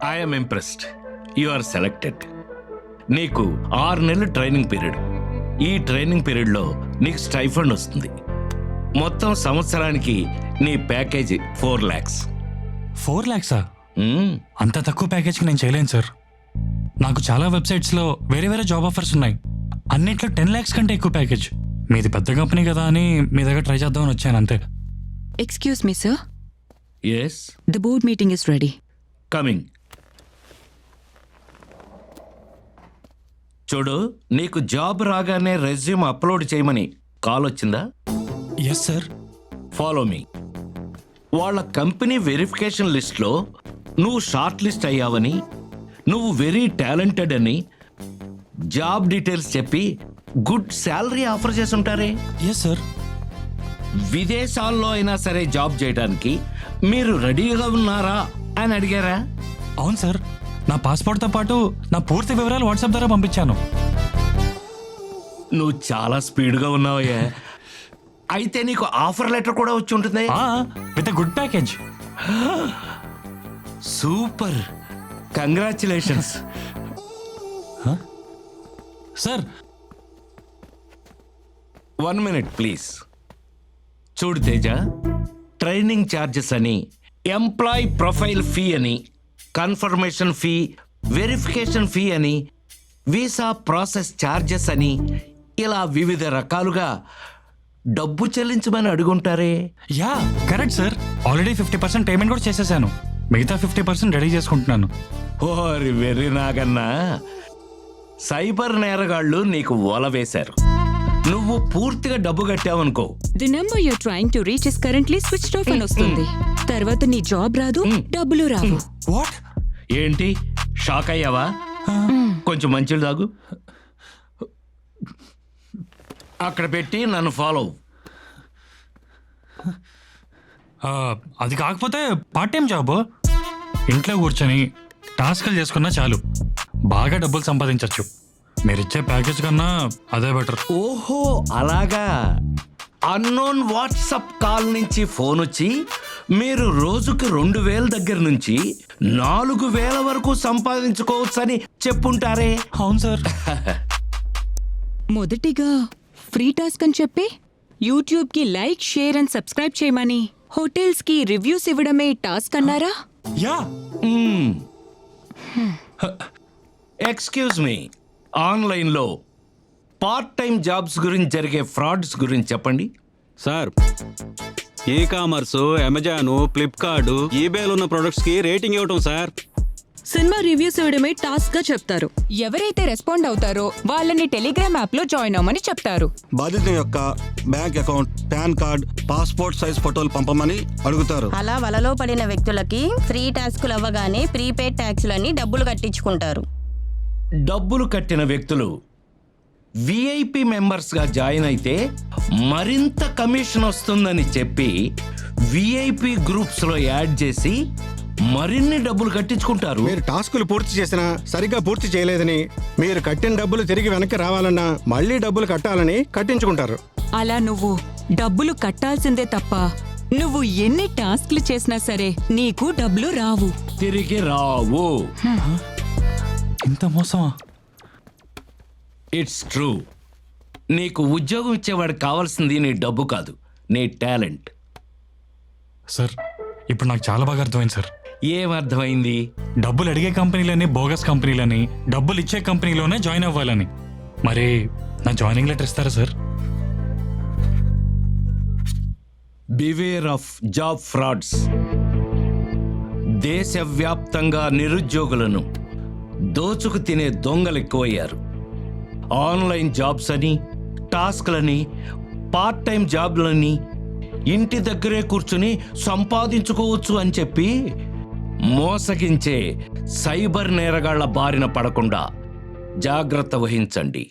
I'm impressed. You are selected. నీకు 6 నెలలు training period. ఈ ట్రైనింగ్ పీరియడ్లో నీకు స్టైఫండ్ వస్తుంది. మొత్తం సంవత్సరానికి నీ ప్యాకేజీ 4 lakhs. 4 lakhs? అంత తక్కువ ప్యాకేజ్కి నేను చేయలేను సార్. నాకు చాలా వెబ్సైట్స్లో వేరే వేరే జాబ్ ఆఫర్స్ ఉన్నాయి. అన్నిట్లో 10 lakhs కంటే ఎక్కువ ప్యాకేజ్. మీది పెద్ద కంపెనీ కదా అని మీ దగ్గర ట్రై చేద్దామని వచ్చాను అంతే. Excuse me sir, yes, the board meeting is ready. Coming. చూడు, నీకు జాబ్ రాగానే రెజ్యూమ్ అప్లోడ్ చేయమని కాల్ వచ్చిందా? Yes sir. Follow me. వాళ్ళ కంపెనీ వెరిఫికేషన్ లిస్ట్లో నువ్వు షార్ట్ లిస్ట్ అయ్యావని, నువ్వు వెరీ టాలెంటెడ్ అని జాబ్ డీటెయిల్స్ చెప్పి గుడ్ శాలరీ ఆఫర్ చేసి ఉంటారే. Yes sir. విదేశాల్లో అయినా సరే జాబ్ చేయడానికి మీరు రెడీగా ఉన్నారా అని అడిగారా? అవును సార్. నా పాస్పోర్ట్తో పాటు నా పూర్తి వివరాలు వాట్సాప్ ద్వారా పంపించాను. నువ్వు చాలా స్పీడ్గా ఉన్నావయ్యా. అయితే నీకు ఆఫర్ లెటర్ కూడా వచ్చి ఉంటుంది. With good package. Super, congratulations. Sir 1 minute please. చూడు తేజ, ట్రైనింగ్ ఛార్జెస్ అని, ఎంప్లాయ్ ప్రొఫైల్ ఫీ అని, కన్ఫర్మేషన్ ఫీ, వెరిఫికేషన్ ఫీ అని, వీసా ప్రాసెస్ ఛార్జెస్ అని, ఇలా వివిధ రకాలుగా డబ్బు చెల్లించమని అడుగుంటారే. Yeah correct sir. Already 50% payment కూడా చేసేసాను. మిగతా 50% రెడీ చేసుకుంటున్నాను. ఓరి వెర్రి నాగన్నా, సైబర్ నేరగాళ్ళు నీకు వల వేశారు. నువ్వు పూర్తిగా డబ్బు కట్టావనుకో, the number you're trying to reach is currently switched off అని వస్తుంది. తర్వాత నీ జాబ్ రాదు, డబ్బులు రావు. వాట్? ఏంటి షాక్ అయ్యావా? కొంచెం మంచిలు తాగు. అక్కడ పెట్టి నన్ను ఫాలో. అది కాకపోతే పార్ట్ టైం జాబ్. ఇంట్లో కూర్చొని టాస్క్లు చేసుకున్నా చాలు, బాగా డబ్బులు సంపాదించవచ్చు. మీరిచ్చే ప్యాకేజ్ కన్నా అదే బెటర్. ఓహో అలాగా. అన్నోన్ వాట్సాప్ కాల్ నుంచి ఫోన్ వచ్చి మీరు రోజుకి 2,000 దగ్గర నుంచి 4,000 వరకు సంపాదించుకోవచ్చని చెప్పుంటారే. అవును సార్. మొదటిగా ఫ్రీ టాస్క్ అని చెప్పి యూట్యూబ్ కి లైక్, షేర్ అండ్ సబ్స్క్రైబ్ చేయమని, హోటల్స్ కి రివ్యూస్ ఇవ్వడమే టాస్క్ అన్నారా? యా. ఎక్స్క్యూజ్ మీ, ఆన్లైన్లో పార్ట్ టైం జాబ్స్ గురించి జరిగే ఫ్రాడ్స్ గురించి చెప్పండి. Sir, e commerce, Amazon, Flipkart, ఈబేలో ఉన్న ప్రొడక్ట్స్ కి రేటింగ్ ఇవ్వటం సార్. సినిమా రివ్యూస్ ఇవ్వడమే టాస్క్ గా చెప్తారు. ఎవరైతే రెస్పాండ్ అవుతారో వాళ్ళని టెలిగ్రామ్ యాప్ లో జాయిన్ అవ్వమని చెప్తారు. బాధిత యొక్క bank account, pan card, passport size ఫోటోలు పంపమని అడుగుతారు. అలా వలలో పడిన వ్యక్తులకి ఫ్రీ టాస్కులు అవ్వగానే ప్రీపెయిడ్ ట్యాక్సులని డబ్బులు కట్టించుకుంటారు. డబ్బులు కట్టిన వ్యక్తులు విఐపి మెంబర్స్గా జాయిన్ అయితే మరింత కమిషన్ వస్తుందని చెప్పి విఐపి గ్రూప్స్లో యాడ్ చేసి మరిన్ని డబ్బులు కట్టించుకుంటారు. మీరు టాస్కులు పూర్తి చేసినా సరిగ్గా పూర్తి చేయలేదని, మీరు కట్టిన డబ్బులు తిరిగి వెనక్కి రావాలన్నా మళ్ళీ డబ్బులు కట్టాలని కట్టించుకుంటారు. అలా నువ్వు డబ్బులు కట్టాల్సిందే తప్ప నువ్వు ఎన్ని టాస్క్లు చేసినా సరే నీకు డబ్బులు రావు, తిరిగి రావు. ఇంత మోసమా? It's true. నీకు ఉద్యోగం ఇచ్చేవాడు కావాల్సింది నీ డబ్బు కాదు, నీ టాలెంట్. సార్, ఇప్పుడు నాకు చాలా బాగా అర్థమైంది సార్. ఏమర్థమైంది? డబ్బులు అడిగే కంపెనీలని బోగస్ కంపెనీలని, డబ్బులు ఇచ్చే కంపెనీలోనే జాయిన్ అవ్వాలని. మరి నా జాయినింగ్ లెటర్ ఇస్తారా sir? Beware of job frauds. దేశవ్యాప్తంగా నిరుద్యోగులను దోచుకు తినే దొంగలు ఎక్కువయ్యారు. ఆన్లైన్ జాబ్స్ అని, టాస్క్లని, పార్ట్ టైం జాబ్లని, ఇంటి దగ్గరే కూర్చుని సంపాదించుకోవచ్చు అని చెప్పి మోసగించే సైబర్ నేరగాళ్ల బారిన పడకుండా జాగ్రత్త వహించండి.